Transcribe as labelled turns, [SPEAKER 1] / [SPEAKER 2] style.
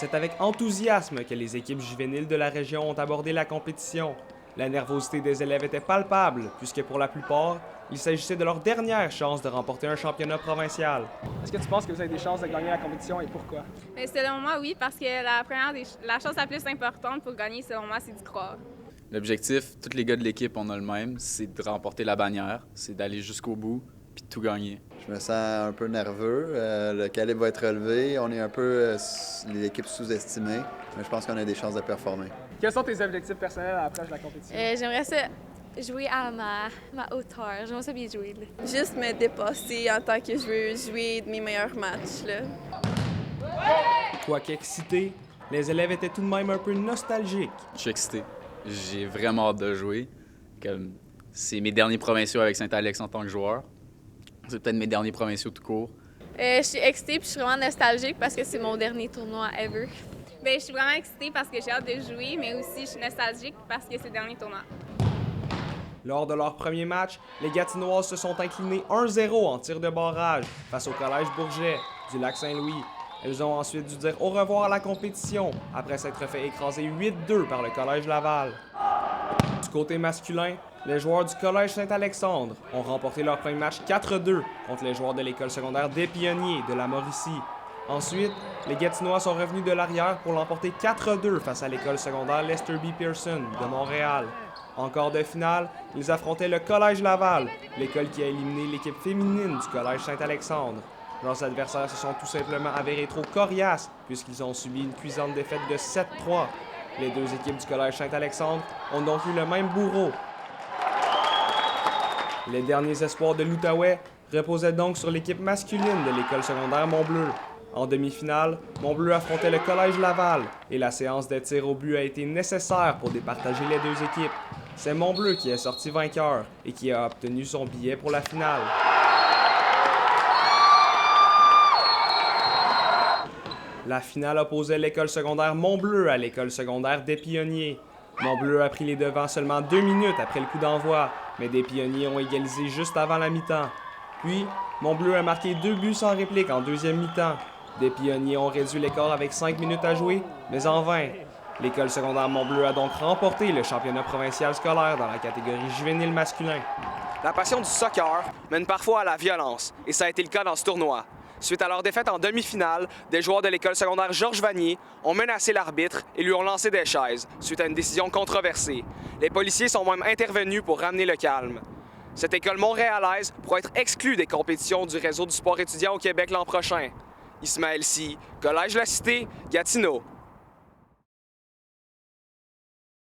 [SPEAKER 1] C'est avec enthousiasme que les équipes juvéniles de la région ont abordé la compétition. La nervosité des élèves était palpable, puisque pour la plupart, il s'agissait de leur dernière chance de remporter un championnat provincial.
[SPEAKER 2] Est-ce que tu penses que vous avez des chances de gagner la compétition et pourquoi?
[SPEAKER 3] Mais selon moi, oui, parce que la chose la plus importante pour gagner, selon moi, c'est d'y croire.
[SPEAKER 4] L'objectif, tous les gars de l'équipe, on a le même, c'est de remporter la bannière, c'est d'aller jusqu'au bout puis de tout gagner.
[SPEAKER 5] Je me sens un peu nerveux. Le calibre va être relevé. On est un peu l'équipe sous-estimée, mais je pense qu'on a des chances de performer.
[SPEAKER 2] Quels sont tes objectifs personnels à l'approche de la compétition?
[SPEAKER 6] J'aimerais ça jouer à ma hauteur. J'aimerais ça bien jouer. Là.
[SPEAKER 7] Juste me dépasser en tant que je veux jouer de mes meilleurs matchs. Là.
[SPEAKER 1] Quoique excités, les élèves étaient tout de même un peu nostalgiques.
[SPEAKER 4] Je suis excité. J'ai vraiment hâte de jouer. C'est mes derniers provinciaux avec Saint-Alex en tant que joueur. C'est peut-être mes derniers provinciaux tout court.
[SPEAKER 6] Je suis excitée puis je suis vraiment nostalgique parce que c'est mon dernier tournoi ever.
[SPEAKER 3] Bien, je suis vraiment excitée parce que j'ai hâte de jouer, mais aussi je suis nostalgique parce que c'est le dernier tournoi.
[SPEAKER 1] Lors de leur premier match, les Gatinoises se sont inclinées 1-0 en tir de barrage face au Collège Bourget du Lac-Saint-Louis. Elles ont ensuite dû dire au revoir à la compétition après s'être fait écraser 8-2 par le Collège Laval. Du côté masculin, les joueurs du Collège Saint-Alexandre ont remporté leur premier match 4-2 contre les joueurs de l'école secondaire des Pionniers de la Mauricie. Ensuite, les Gatinois sont revenus de l'arrière pour l'emporter 4-2 face à l'école secondaire Lester B. Pearson de Montréal. En quart de finale, ils affrontaient le Collège Laval, l'école qui a éliminé l'équipe féminine du Collège Saint-Alexandre. Leurs adversaires se sont tout simplement avérés trop coriaces puisqu'ils ont subi une cuisante défaite de 7-3. Les deux équipes du Collège Saint-Alexandre ont donc eu le même bourreau. Les derniers espoirs de l'Outaouais reposaient donc sur l'équipe masculine de l'école secondaire Montbleu. En demi-finale, Montbleu affrontait le Collège Laval et la séance des tirs au but a été nécessaire pour départager les deux équipes. C'est Montbleu qui est sorti vainqueur et qui a obtenu son billet pour la finale. La finale opposait l'école secondaire Montbleu à l'école secondaire des Pionniers. Montbleu a pris les devants seulement 2 minutes après le coup d'envoi, mais des Pionniers ont égalisé juste avant la mi-temps. Puis, Montbleu a marqué 2 buts sans réplique en deuxième mi-temps. Des Pionniers ont réduit l'écart avec 5 minutes à jouer, mais en vain. L'école secondaire Montbleu a donc remporté le championnat provincial scolaire dans la catégorie juvénile masculin.
[SPEAKER 8] La passion du soccer mène parfois à la violence, et ça a été le cas dans ce tournoi. Suite à leur défaite en demi-finale, des joueurs de l'école secondaire Georges Vanier ont menacé l'arbitre et lui ont lancé des chaises, suite à une décision controversée. Les policiers sont même intervenus pour ramener le calme. Cette école montréalaise pourra être exclue des compétitions du réseau du sport étudiant au Québec l'an prochain. Ismaël Sy, Collège La Cité, Gatineau.